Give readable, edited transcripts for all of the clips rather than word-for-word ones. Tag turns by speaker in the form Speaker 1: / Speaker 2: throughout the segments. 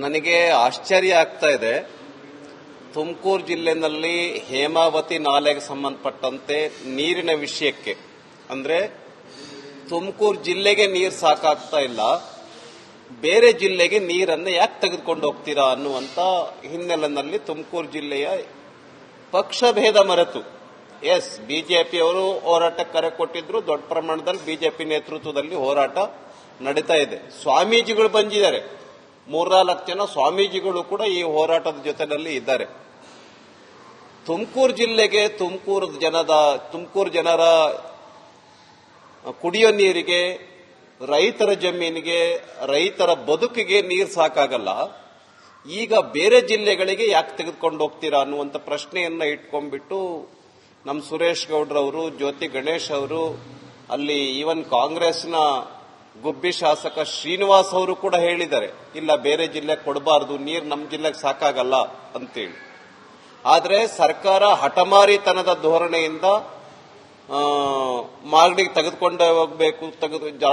Speaker 1: ನನಗೆ ಆಶ್ಚರ್ಯ ಆಗ್ತಾ ಇದೆ. ತುಮಕೂರು ಜಿಲ್ಲೆಯಲ್ಲಿ ಹೇಮಾವತಿ ನಾಲೆಗೆ ಸಂಬಂಧಪಟ್ಟಂತೆ ನೀರಿನ ವಿಷಯಕ್ಕೆ ಅಂದ್ರೆ ತುಮಕೂರು ಜಿಲ್ಲೆಗೆ ನೀರು ಸಾಕಾಗ್ತಾ ಇಲ್ಲ, ಬೇರೆ ಜಿಲ್ಲೆಗೆ ನೀರನ್ನು ಯಾಕೆ ತೆಗೆದುಕೊಂಡು ಹೋಗ್ತೀರಾ ಅನ್ನುವಂತ ಹಿನ್ನೆಲೆಯಲ್ಲಿ ತುಮಕೂರು ಜಿಲ್ಲೆಯ ಪಕ್ಷಭೇದ ಮರೆತು ಬಿಜೆಪಿಯವರು ಹೋರಾಟಕ್ಕೆ ಕರೆ ಕೊಟ್ಟಿದ್ರು. ದೊಡ್ಡ ಪ್ರಮಾಣದಲ್ಲಿ ಬಿಜೆಪಿ ನೇತೃತ್ವದಲ್ಲಿ ಹೋರಾಟ ನಡೀತಾ ಇದೆ. ಸ್ವಾಮೀಜಿಗಳು ಬಂದಿದ್ದಾರೆ, 3-4 ಜನ ಸ್ವಾಮೀಜಿಗಳು ಕೂಡ ಈ ಹೋರಾಟದ ಜೊತೆಯಲ್ಲಿ ಇದ್ದಾರೆ. ತುಮಕೂರು ಜಿಲ್ಲೆಗೆ ತುಮಕೂರು ಜನರ ಕುಡಿಯೋ ನೀರಿಗೆ, ರೈತರ ಜಮೀನಿಗೆ, ರೈತರ ಬದುಕಿಗೆ ನೀರು ಸಾಕಾಗಲ್ಲ. ಈಗ ಬೇರೆ ಜಿಲ್ಲೆಗಳಿಗೆ ಯಾಕೆ ತೆಗೆದುಕೊಂಡು ಹೋಗ್ತೀರಾ ಅನ್ನುವಂಥ ಪ್ರಶ್ನೆಯನ್ನ ಇಟ್ಕೊಂಡ್ಬಿಟ್ಟು ನಮ್ಮ ಸುರೇಶ್ ಗೌಡ್ರವರು, ಜ್ಯೋತಿ ಗಣೇಶ್ ಅವರು, ಅಲ್ಲಿ ಈವನ್ ಕಾಂಗ್ರೆಸ್ನ ಗುಬ್ಬಿ ಶಾಸಕ ಶ್ರೀನಿವಾಸ್ ಅವರು ಕೂಡ ಹೇಳಿದ್ದಾರೆ, ಇಲ್ಲ ಬೇರೆ ಜಿಲ್ಲೆಗೆ ಕೊಡಬಾರದು, ನೀರು ನಮ್ಮ ಜಿಲ್ಲೆಗೆ ಸಾಕಾಗಲ್ಲ ಅಂತೇಳಿ. ಆದರೆ ಸರ್ಕಾರ ಹಠಮಾರಿತನದ ಧೋರಣೆಯಿಂದ ಮಾಗಡಿಗೆ ತೆಗೆದುಕೊಂಡು ಹೋಗಬೇಕು,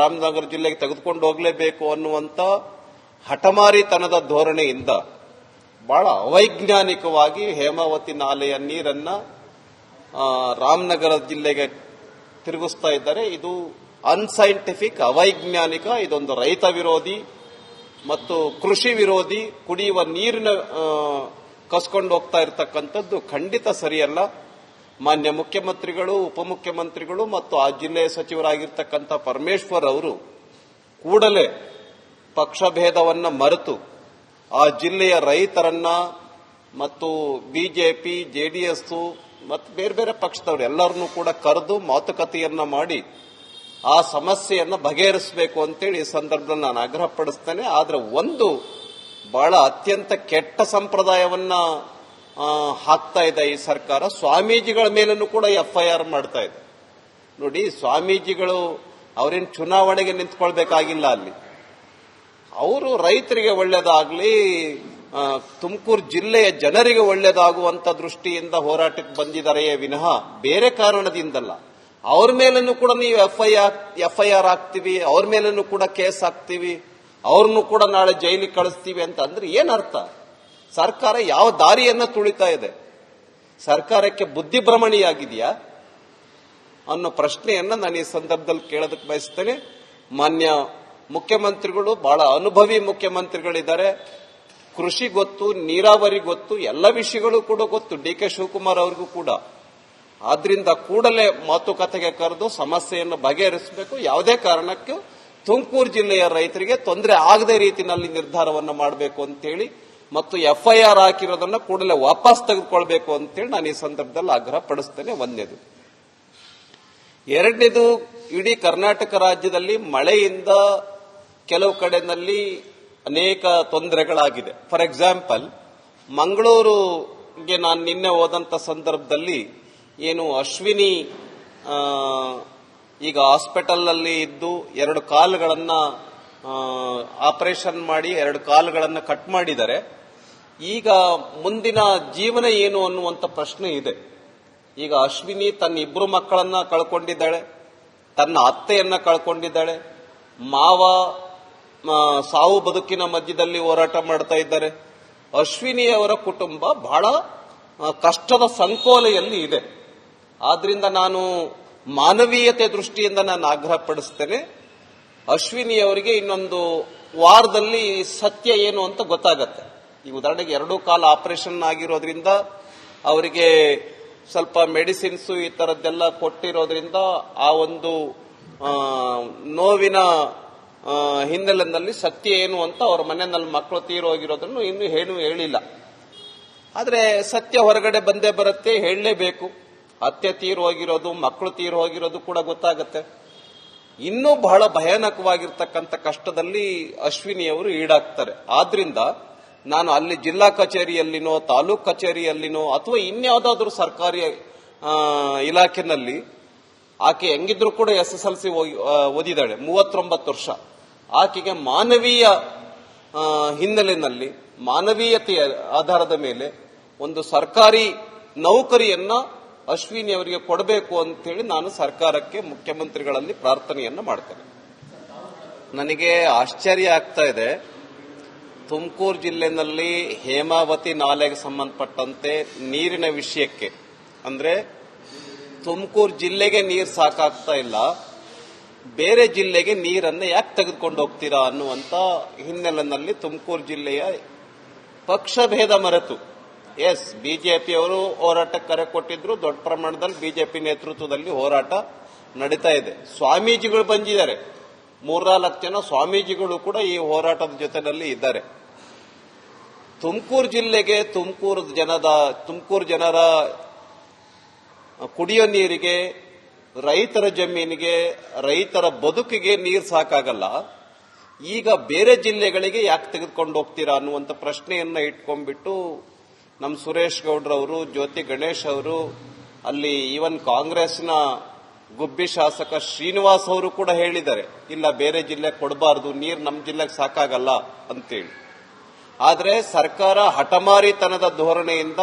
Speaker 1: ರಾಮನಗರ ಜಿಲ್ಲೆಗೆ ತೆಗೆದುಕೊಂಡು ಹೋಗಲೇಬೇಕು ಅನ್ನುವಂತ ಹಠಮಾರಿತನದ ಧೋರಣೆಯಿಂದ ಬಹಳ ಅವೈಜ್ಞಾನಿಕವಾಗಿ ಹೇಮಾವತಿ ನಾಲೆಯ ನೀರನ್ನ ರಾಮನಗರ ಜಿಲ್ಲೆಗೆ ತಿರುಗಿಸ್ತಾ ಇದ್ದಾರೆ. ಇದು ಅನ್ಸೈಂಟಿಫಿಕ್, ಅವೈಜ್ಞಾನಿಕ, ಇದೊಂದು ರೈತ ವಿರೋಧಿ ಮತ್ತು ಕೃಷಿ ವಿರೋಧಿ, ಕುಡಿಯುವ ನೀರಿನ ಕಸ್ಕೊಂಡು ಹೋಗ್ತಾ ಇರತಕ್ಕಂಥದ್ದು ಖಂಡಿತ ಸರಿಯಲ್ಲ. ಮಾನ್ಯ ಮುಖ್ಯಮಂತ್ರಿಗಳು, ಉಪಮುಖ್ಯಮಂತ್ರಿಗಳು ಮತ್ತು ಆ ಜಿಲ್ಲೆಯ ಸಚಿವರಾಗಿರ್ತಕ್ಕಂಥ ಪರಮೇಶ್ವರ್ ಅವರು ಕೂಡಲೇ ಪಕ್ಷಭೇದವನ್ನ ಮರೆತು ಆ ಜಿಲ್ಲೆಯ ರೈತರನ್ನ ಮತ್ತು ಬಿಜೆಪಿ, ಜೆಡಿಎಸ್ ಮತ್ತು ಬೇರೆ ಬೇರೆ ಪಕ್ಷದವರು ಎಲ್ಲರನ್ನೂ ಕೂಡ ಕರೆದು ಮಾತುಕತೆಯನ್ನ ಮಾಡಿ ಆ ಸಮಸ್ಯೆಯನ್ನು ಬಗೆಹರಿಸಬೇಕು ಅಂತೇಳಿ ಈ ಸಂದರ್ಭದಲ್ಲಿ ನಾನು ಆಗ್ರಹ ಪಡಿಸ್ತೇನೆ. ಆದ್ರೆ ಒಂದು ಬಹಳ ಅತ್ಯಂತ ಕೆಟ್ಟ ಸಂಪ್ರದಾಯವನ್ನ ಹಾಕ್ತಾ ಇದೆ ಈ ಸರ್ಕಾರ. ಸ್ವಾಮೀಜಿಗಳ ಮೇಲೂ ಕೂಡ FIR ಮಾಡ್ತಾ ಇದೆ. ನೋಡಿ, ಸ್ವಾಮೀಜಿಗಳು ಅವರೇನು ಚುನಾವಣೆಗೆ ನಿಂತ್ಕೊಳ್ಬೇಕಾಗಿಲ್ಲ. ಅಲ್ಲಿ ಅವರು ರೈತರಿಗೆ ಒಳ್ಳೇದಾಗ್ಲಿ, ತುಮಕೂರು ಜಿಲ್ಲೆಯ ಜನರಿಗೆ ಒಳ್ಳೇದಾಗುವಂತ ದೃಷ್ಟಿಯಿಂದ ಹೋರಾಟಕ್ಕೆ ಬಂದಿದ್ದಾರೆಯೇ ವಿನಃ ಬೇರೆ ಕಾರಣದಿಂದಲ್ಲ. ಅವ್ರ ಮೇಲೂ ಕೂಡ ನೀವು FIR ಹಾಕ್ತೀವಿ, ಅವ್ರ ಮೇಲೂ ಕೂಡ ಕೇಸ್ ಹಾಕ್ತೀವಿ, ಅವ್ರನ್ನು ಕೂಡ ನಾಳೆ ಜೈಲಿಗೆ ಕಳಿಸ್ತೀವಿ ಅಂತ ಅಂದ್ರೆ ಏನರ್ಥ? ಸರ್ಕಾರ ಯಾವ ದಾರಿಯನ್ನ ತುಳಿತಾ ಇದೆ? ಸರ್ಕಾರಕ್ಕೆ ಬುದ್ಧಿಭ್ರಮಣಿಯಾಗಿದೆಯಾ ಅನ್ನೋ ಪ್ರಶ್ನೆಯನ್ನ ನಾನು ಈ ಸಂದರ್ಭದಲ್ಲಿ ಕೇಳೋದಕ್ಕೆ ಬಯಸ್ತೇನೆ. ಮಾನ್ಯ ಮುಖ್ಯಮಂತ್ರಿಗಳು ಬಹಳ ಅನುಭವಿ ಮುಖ್ಯಮಂತ್ರಿಗಳಿದ್ದಾರೆ. ಕೃಷಿ ಗೊತ್ತು, ನೀರಾವರಿ ಗೊತ್ತು, ಎಲ್ಲ ವಿಷಯಗಳು ಕೂಡ ಗೊತ್ತು DK ಶಿವಕುಮಾರ್ ಅವ್ರಿಗೂ ಕೂಡ. ಆದ್ರಿಂದ ಕೂಡಲೇ ಮಾತುಕತೆಗೆ ಕರೆದು ಸಮಸ್ಯೆಯನ್ನು ಬಗೆಹರಿಸಬೇಕು. ಯಾವುದೇ ಕಾರಣಕ್ಕೂ ತುಮಕೂರು ಜಿಲ್ಲೆಯ ರೈತರಿಗೆ ತೊಂದರೆ ಆಗದೇ ರೀತಿಯಲ್ಲಿ ನಿರ್ಧಾರವನ್ನು ಮಾಡಬೇಕು ಅಂತೇಳಿ ಮತ್ತು FIR ಹಾಕಿರೋದನ್ನ ಕೂಡಲೇ ವಾಪಸ್ ತೆಗೆದುಕೊಳ್ಬೇಕು ಅಂತೇಳಿ ನಾನು ಈ ಸಂದರ್ಭದಲ್ಲಿ ಆಗ್ರಹ ಪಡಿಸ್ತೇನೆ. ಒಂದನೇದು. ಎರಡನೇದು, ಇಡೀ ಕರ್ನಾಟಕ ರಾಜ್ಯದಲ್ಲಿ ಮಳೆಯಿಂದ ಕೆಲವು ಕಡೆಯಲ್ಲಿ ಅನೇಕ ತೊಂದರೆಗಳಾಗಿದೆ. ಫಾರ್ ಎಕ್ಸಾಂಪಲ್, ಮಂಗಳೂರಿಗೆ ನಾನು ನಿನ್ನೆ ಹೋದಂತ ಸಂದರ್ಭದಲ್ಲಿ ಏನು ಅಶ್ವಿನಿ ಈಗ ಹಾಸ್ಪಿಟಲ್ ನಲ್ಲಿ ಇದ್ದು 2 ಕಾಲುಗಳನ್ನ ಆಪರೇಷನ್ ಮಾಡಿ 2 ಕಾಲುಗಳನ್ನ ಕಟ್ ಮಾಡಿದ್ದಾರೆ. ಈಗ ಮುಂದಿನ ಜೀವನ ಏನು ಅನ್ನುವಂತ ಪ್ರಶ್ನೆ ಇದೆ. ಈಗ ಅಶ್ವಿನಿ ತನ್ನ 2 ಮಕ್ಕಳನ್ನ ಕಳ್ಕೊಂಡಿದ್ದಾಳೆ, ತನ್ನ ಅತ್ತೆಯನ್ನ ಕಳ್ಕೊಂಡಿದ್ದಾಳೆ, ಮಾವ ಸಾವು ಬದುಕಿನ ಮಧ್ಯದಲ್ಲಿ ಹೋರಾಟ ಮಾಡ್ತಾ ಇದ್ದಾರೆ. ಅಶ್ವಿನಿಯವರ ಕುಟುಂಬ ಬಹಳ ಕಷ್ಟದ ಸಂಕೋಲೆಯಲ್ಲಿ ಇದೆ. ಆದ್ರಿಂದ ನಾನು ಮಾನವೀಯತೆ ದೃಷ್ಟಿಯಿಂದ ನಾನು ಆಗ್ರಹ ಪಡಿಸ್ತೇನೆ. ಅಶ್ವಿನಿಯವರಿಗೆ ಇನ್ನೊಂದು ವಾರದಲ್ಲಿ ಸತ್ಯ ಏನು ಅಂತ ಗೊತ್ತಾಗತ್ತೆ. ಈ ಉದಾಹರಣೆಗೆ 2 ಕಾಲು ಆಪರೇಷನ್ ಆಗಿರೋದ್ರಿಂದ ಅವರಿಗೆ ಸ್ವಲ್ಪ ಮೆಡಿಸಿನ್ಸ್ ಈ ತರದ್ದೆಲ್ಲ ಕೊಟ್ಟಿರೋದ್ರಿಂದ ಆ ಒಂದು ನೋವಿನ ಹಿನ್ನೆಲೆಯಲ್ಲಿ ಸತ್ಯ ಏನು ಅಂತ ಅವ್ರ ಮನೆಯಲ್ಲಿ ಮಕ್ಕಳು ತೀರೋಗಿರೋದನ್ನು ಇನ್ನೂ ಏನು ಹೇಳಿಲ್ಲ. ಆದ್ರೆ ಸತ್ಯ ಹೊರಗಡೆ ಬಂದೇ ಬರುತ್ತೆ, ಹೇಳಲೇಬೇಕು. ಅತ್ತೆ ತೀರು ಹೋಗಿರೋದು, ಮಕ್ಕಳು ತೀರು ಹೋಗಿರೋದು ಕೂಡ ಗೊತ್ತಾಗತ್ತೆ. ಇನ್ನೂ ಬಹಳ ಭಯಾನಕವಾಗಿರ್ತಕ್ಕಂಥ ಕಷ್ಟದಲ್ಲಿ ಅಶ್ವಿನಿಯವರು ಈಡಾಗ್ತಾರೆ. ಆದ್ರಿಂದ ನಾನು ಅಲ್ಲಿ ಜಿಲ್ಲಾ ಕಚೇರಿಯಲ್ಲಿನೋ, ತಾಲೂಕ್ ಕಚೇರಿಯಲ್ಲಿನೋ ಅಥವಾ ಇನ್ಯಾವುದಾದ್ರೂ ಸರ್ಕಾರಿ ಇಲಾಖೆನಲ್ಲಿ ಆಕೆ ಹೆಂಗಿದ್ರು ಕೂಡ SSLC ಓದಿದ್ದಾಳೆ, 39 ವರ್ಷ. ಆಕೆಗೆ ಮಾನವೀಯ ಹಿನ್ನೆಲೆಯಲ್ಲಿ, ಮಾನವೀಯತೆಯ ಆಧಾರದ ಮೇಲೆ ಒಂದು ಸರ್ಕಾರಿ ನೌಕರಿಯನ್ನ ಅಶ್ವಿನಿ ಅವರಿಗೆ ಕೊಡಬೇಕು ಅಂತೇಳಿ ನಾನು ಸರ್ಕಾರಕ್ಕೆ, ಮುಖ್ಯಮಂತ್ರಿಗಳಲ್ಲಿ ಪ್ರಾರ್ಥನೆಯನ್ನ ಮಾಡ್ತೇನೆ. ನನಗೆ ಆಶ್ಚರ್ಯ ಆಗ್ತಾ ಇದೆ. ತುಮಕೂರು ಜಿಲ್ಲೆನಲ್ಲಿ ಹೇಮಾವತಿ ನಾಲೆಗೆ ಸಂಬಂಧಪಟ್ಟಂತೆ ನೀರಿನ ವಿಷಯಕ್ಕೆ ಅಂದ್ರೆ ತುಮಕೂರು ಜಿಲ್ಲೆಗೆ ನೀರು ಸಾಕಾಗ್ತಾ ಇಲ್ಲ, ಬೇರೆ ಜಿಲ್ಲೆಗೆ ನೀರನ್ನು ಯಾಕೆ ತೆಗೆದುಕೊಂಡು ಹೋಗ್ತೀರಾ ಅನ್ನುವಂತ ಹಿನ್ನೆಲೆಯಲ್ಲಿ ತುಮಕೂರು ಜಿಲ್ಲೆಯ ಪಕ್ಷಭೇದ ಮರೆತು ಬಿಜೆಪಿಯವರು ಹೋರಾಟಕ್ಕೆ ಕರೆ ಕೊಟ್ಟಿದ್ರು. ದೊಡ್ಡ ಪ್ರಮಾಣದಲ್ಲಿ ಬಿಜೆಪಿ ನೇತೃತ್ವದಲ್ಲಿ ಹೋರಾಟ ನಡೀತಾ ಇದೆ. ಸ್ವಾಮೀಜಿಗಳು ಬಂದಿದ್ದಾರೆ, 3-4 ಜನ ಸ್ವಾಮೀಜಿಗಳು ಕೂಡ ಈ ಹೋರಾಟದ ಜೊತೆಯಲ್ಲಿ ಇದ್ದಾರೆ. ತುಮಕೂರು ಜಿಲ್ಲೆಗೆ ತುಮಕೂರು ಜನರ ಕುಡಿಯೋ ನೀರಿಗೆ, ರೈತರ ಜಮೀನಿಗೆ, ರೈತರ ಬದುಕಿಗೆ ನೀರು ಸಾಕಾಗಲ್ಲ. ಈಗ ಬೇರೆ ಜಿಲ್ಲೆಗಳಿಗೆ ಯಾಕೆ ತೆಗೆದುಕೊಂಡು ಹೋಗ್ತೀರಾ ಅನ್ನುವಂಥ ಪ್ರಶ್ನೆಯನ್ನ ಇಟ್ಕೊಂಡ್ಬಿಟ್ಟು ನಮ್ಮ ಸುರೇಶ್ ಗೌಡ್ರವರು, ಜ್ಯೋತಿ ಗಣೇಶ್ ಅವರು, ಅಲ್ಲಿ ಈವನ್ ಕಾಂಗ್ರೆಸ್ನ ಗುಬ್ಬಿ ಶಾಸಕ ಶ್ರೀನಿವಾಸ್ ಅವರು ಕೂಡ ಹೇಳಿದ್ದಾರೆ, ಇಲ್ಲ ಬೇರೆ ಜಿಲ್ಲೆಗೆ ಕೊಡಬಾರದು, ನೀರು ನಮ್ಮ ಜಿಲ್ಲೆಗೆ ಸಾಕಾಗಲ್ಲ ಅಂತೇಳಿ. ಆದರೆ ಸರ್ಕಾರ ಹಠಮಾರಿತನದ ಧೋರಣೆಯಿಂದ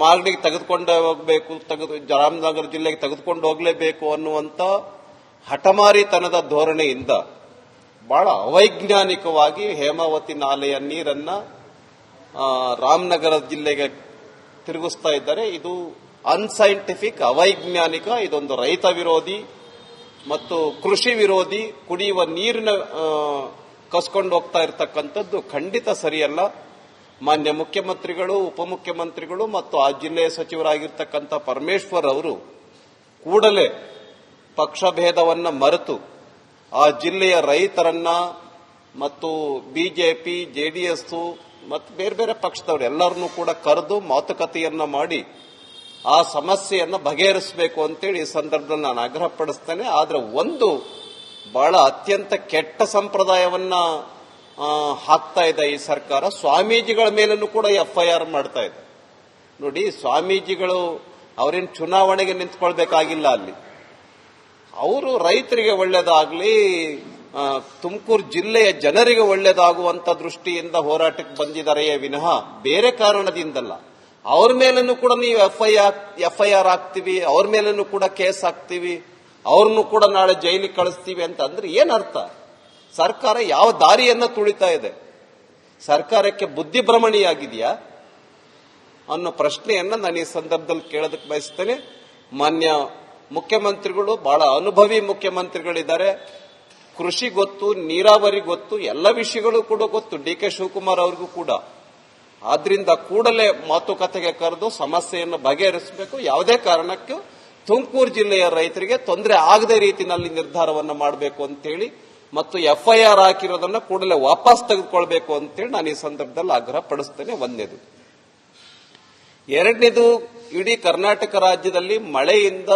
Speaker 1: ಮಾಗಡಿಗೆ ತೆಗೆದುಕೊಂಡು ಹೋಗಬೇಕು, ರಾಮನಗರ ಜಿಲ್ಲೆಗೆ ತೆಗೆದುಕೊಂಡು ಹೋಗಲೇಬೇಕು ಅನ್ನುವಂತ ಹಠಮಾರಿತನದ ಧೋರಣೆಯಿಂದ ಬಹಳ ಅವೈಜ್ಞಾನಿಕವಾಗಿ ಹೇಮಾವತಿ ನಾಲೆಯ ನೀರನ್ನ ರಾಮನಗರ ಜಿಲ್ಲೆಗೆ ತಿರುಗಿಸ್ತಾ ಇದ್ದಾರೆ. ಇದು ಅನ್ಸೈಂಟಿಫಿಕ್, ಅವೈಜ್ಞಾನಿಕ, ಇದೊಂದು ರೈತ ವಿರೋಧಿ ಮತ್ತು ಕೃಷಿ ವಿರೋಧಿ, ಕುಡಿಯುವ ನೀರಿನ ಕಸ್ಕೊಂಡು ಹೋಗ್ತಾ ಇರತಕ್ಕಂಥದ್ದು ಖಂಡಿತ ಸರಿಯಲ್ಲ. ಮಾನ್ಯ ಮುಖ್ಯಮಂತ್ರಿಗಳು, ಉಪಮುಖ್ಯಮಂತ್ರಿಗಳು ಮತ್ತು ಆ ಜಿಲ್ಲೆಯ ಸಚಿವರಾಗಿರ್ತಕ್ಕಂಥ ಪರಮೇಶ್ವರ್ ಅವರು ಕೂಡಲೇ ಪಕ್ಷಭೇದವನ್ನ ಮರೆತು ಆ ಜಿಲ್ಲೆಯ ರೈತರನ್ನ ಮತ್ತು ಬಿಜೆಪಿ, ಜೆಡಿಎಸ್ ಮತ್ತು ಬೇರೆ ಬೇರೆ ಪಕ್ಷದವರು ಎಲ್ಲರನ್ನೂ ಕೂಡ ಕರೆದು ಮಾತುಕತೆಯನ್ನ ಮಾಡಿ ಆ ಸಮಸ್ಯೆಯನ್ನು ಬಗೆಹರಿಸಬೇಕು ಅಂತೇಳಿ ಈ ಸಂದರ್ಭದಲ್ಲಿ ನಾನು ಆಗ್ರಹಪಡಿಸ್ತೇನೆ. ಆದರೆ ಒಂದು ಬಹಳ ಅತ್ಯಂತ ಕೆಟ್ಟ ಸಂಪ್ರದಾಯವನ್ನ ಹಾಕ್ತಾ ಇದೆ ಈ ಸರ್ಕಾರ. ಸ್ವಾಮೀಜಿಗಳ ಮೇಲೂ ಕೂಡ ಎಫ್ಐಆರ್ ಮಾಡ್ತಾ ಇದೆ. ನೋಡಿ, ಸ್ವಾಮೀಜಿಗಳು ಅವರೇನು ಚುನಾವಣೆಗೆ ನಿಂತ್ಕೊಳ್ಬೇಕಾಗಿಲ್ಲ. ಅಲ್ಲಿ ಅವರು ರೈತರಿಗೆ ಒಳ್ಳೇದಾಗ್ಲಿ, ತುಮಕೂರು ಜಿಲ್ಲೆಯ ಜನರಿಗೆ ಒಳ್ಳೇದಾಗುವಂತ ದೃಷ್ಟಿಯಿಂದ ಹೋರಾಟಕ್ಕೆ ಬಂದಿದ್ದಾರೆಯೇ ವಿನಃ ಬೇರೆ ಕಾರಣದಿಂದಲ್ಲ. ಅವ್ರ ಮೇಲೂ ಕೂಡ ನೀವು ಎಫ್ಐಆರ್ ಹಾಕ್ತೀವಿ, ಅವ್ರ ಮೇಲೂ ಕೂಡ ಕೇಸ್ ಹಾಕ್ತೀವಿ, ಅವ್ರನ್ನು ಕೂಡ ನಾಳೆ ಜೈಲಿಗೆ ಕಳಿಸ್ತೀವಿ ಅಂತ ಅಂದ್ರೆ ಏನರ್ಥ? ಸರ್ಕಾರ ಯಾವ ದಾರಿಯನ್ನ ತುಳಿತಾ ಇದೆ? ಸರ್ಕಾರಕ್ಕೆ ಬುದ್ಧಿಭ್ರಮಣಿಯಾಗಿದೆಯಾ ಅನ್ನೋ ಪ್ರಶ್ನೆಯನ್ನ ನಾನು ಈ ಸಂದರ್ಭದಲ್ಲಿ ಕೇಳೋದಕ್ಕೆ ಬಯಸ್ತೇನೆ. ಮಾನ್ಯ ಮುಖ್ಯಮಂತ್ರಿಗಳು ಬಹಳ ಅನುಭವಿ ಮುಖ್ಯಮಂತ್ರಿಗಳಿದ್ದಾರೆ. ಕೃಷಿ ಗೊತ್ತು, ನೀರಾವರಿ ಗೊತ್ತು, ಎಲ್ಲ ವಿಷಯಗಳು ಕೂಡ ಗೊತ್ತು ಡಿ ಕೆ ಶಿವಕುಮಾರ್ ಅವ್ರಿಗೂ ಕೂಡ. ಆದ್ರಿಂದ ಕೂಡಲೇ ಮಾತುಕತೆಗೆ ಕರೆದು ಸಮಸ್ಯೆಯನ್ನು ಬಗೆಹರಿಸಬೇಕು. ಯಾವುದೇ ಕಾರಣಕ್ಕೂ ತುಮಕೂರು ಜಿಲ್ಲೆಯ ರೈತರಿಗೆ ತೊಂದರೆ ಆಗದ ರೀತಿಯಲ್ಲಿ ನಿರ್ಧಾರವನ್ನು ಮಾಡಬೇಕು ಅಂತೇಳಿ ಮತ್ತು ಎಫ್ಐಆರ್ ಹಾಕಿರೋದನ್ನ ಕೂಡಲೇ ವಾಪಸ್ ತೆಗೆದುಕೊಳ್ಬೇಕು ಅಂತೇಳಿ ನಾನು ಈ ಸಂದರ್ಭದಲ್ಲಿ ಆಗ್ರಹ ಪಡಿಸ್ತೇನೆ. ಒಂದನೇದು. ಎರಡನೇದು, ಇಡೀ ಕರ್ನಾಟಕ ರಾಜ್ಯದಲ್ಲಿ ಮಳೆಯಿಂದ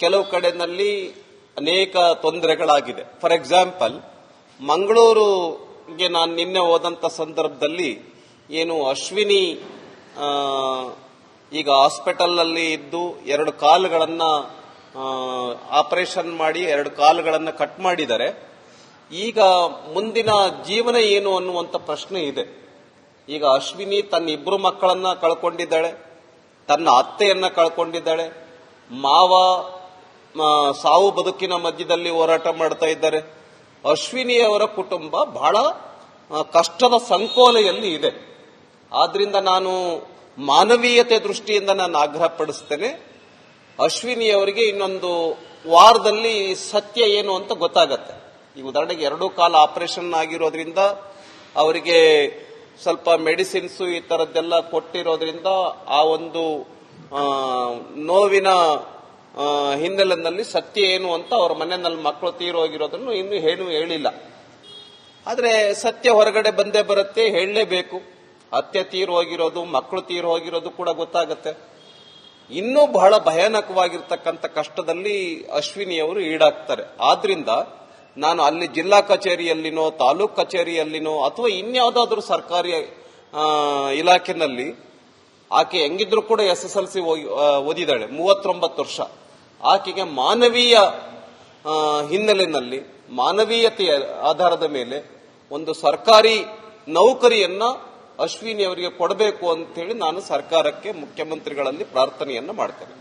Speaker 1: ಕೆಲವು ಕಡೆನಲ್ಲಿ ಅನೇಕ ತೊಂದರೆಗಳಾಗಿದೆ. ಫಾರ್ ಎಕ್ಸಾಂಪಲ್, ಮಂಗಳೂರಿಗೆ ನಾನು ನಿನ್ನೆ ಹೋದಂತ ಸಂದರ್ಭದಲ್ಲಿ ಏನು ಅಶ್ವಿನಿ ಈಗ ಹಾಸ್ಪಿಟಲ್ನಲ್ಲಿ ಇದ್ದು 2 ಕಾಲುಗಳನ್ನ ಆಪರೇಷನ್ ಮಾಡಿ 2 ಕಾಲುಗಳನ್ನ ಕಟ್ ಮಾಡಿದ್ದಾರೆ. ಈಗ ಮುಂದಿನ ಜೀವನ ಏನು ಅನ್ನುವಂತ ಪ್ರಶ್ನೆ ಇದೆ. ಈಗ ಅಶ್ವಿನಿ ತನ್ನ 2 ಮಕ್ಕಳನ್ನ ಕಳ್ಕೊಂಡಿದ್ದಾಳೆ, ತನ್ನ ಅತ್ತೆಯನ್ನ ಕಳ್ಕೊಂಡಿದ್ದಾಳೆ, ಮಾವ ಸಾವು ಬದುಕಿನ ಮಧ್ಯದಲ್ಲಿ ಹೋರಾಟ ಮಾಡ್ತಾ ಇದ್ದಾರೆ. ಅಶ್ವಿನಿಯವರ ಕುಟುಂಬ ಬಹಳ ಕಷ್ಟದ ಸಂಕೋಲೆಯಲ್ಲಿ ಇದೆ. ಆದ್ರಿಂದ ನಾನು ಮಾನವೀಯತೆ ದೃಷ್ಟಿಯಿಂದ ನಾನು ಆಗ್ರಹ ಪಡಿಸ್ತೇನೆ. ಅಶ್ವಿನಿಯವರಿಗೆ ಇನ್ನೊಂದು ವಾರದಲ್ಲಿ ಸತ್ಯ ಏನು ಅಂತ ಗೊತ್ತಾಗತ್ತೆ. ಈ ಉದಾಹರಣೆಗೆ 2 ಕಾಲು ಆಪರೇಷನ್ ಆಗಿರೋದ್ರಿಂದ ಅವರಿಗೆ ಸ್ವಲ್ಪ ಮೆಡಿಸಿನ್ಸ್ ಈ ತರದ್ದೆಲ್ಲ ಕೊಟ್ಟಿರೋದ್ರಿಂದ ಆ ಒಂದು ನೋವಿನ ಹಿನ್ನೆಲೆಯಲ್ಲಿ ಸತ್ಯ ಏನು ಅಂತ ಅವರ ಮನೆಯಲ್ಲಿ ಮಕ್ಕಳು ತೀರೋಗಿರೋದನ್ನು ಇನ್ನೂ ಹೇಳಿಲ್ಲ. ಆದ್ರೆ ಸತ್ಯ ಹೊರಗಡೆ ಬಂದೇ ಬರುತ್ತೆ, ಹೇಳಲೇಬೇಕು. ಅತ್ತೆ ತೀರು ಹೋಗಿರೋದು, ಮಕ್ಕಳು ತೀರು ಹೋಗಿರೋದು ಕೂಡ ಗೊತ್ತಾಗತ್ತೆ. ಇನ್ನೂ ಬಹಳ ಭಯಾನಕವಾಗಿರ್ತಕ್ಕಂಥ ಕಷ್ಟದಲ್ಲಿ ಅಶ್ವಿನಿಯವರು ಈಡಾಗ್ತಾರೆ. ಆದ್ರಿಂದ ನಾನು ಅಲ್ಲಿ ಜಿಲ್ಲಾ ಕಚೇರಿಯಲ್ಲಿನೋ, ತಾಲೂಕ್ ಕಚೇರಿಯಲ್ಲಿನೋ ಅಥವಾ ಇನ್ಯಾವುದಾದ್ರೂ ಸರ್ಕಾರಿ ಇಲಾಖೆನಲ್ಲಿ ಆಕೆ ಹೆಂಗಿದ್ರು ಕೂಡ SSLC ಓದಿದಾಳೆ, 39 ವರ್ಷ. ಆಕೆಗೆ ಮಾನವೀಯ ಹಿನ್ನೆಲೆಯಲ್ಲಿ, ಮಾನವೀಯತೆಯ ಆಧಾರದ ಮೇಲೆ ಒಂದು ಸರ್ಕಾರಿ ನೌಕರಿಯನ್ನ ಅಶ್ವಿನಿ ಅವರಿಗೆ ಕೊಡಬೇಕು ಅಂತೇಳಿ ನಾನು ಸರ್ಕಾರಕ್ಕೆ, ಮುಖ್ಯಮಂತ್ರಿಗಳಲ್ಲಿ ಪ್ರಾರ್ಥನೆಯನ್ನ ಮಾಡ್ತೇನೆ.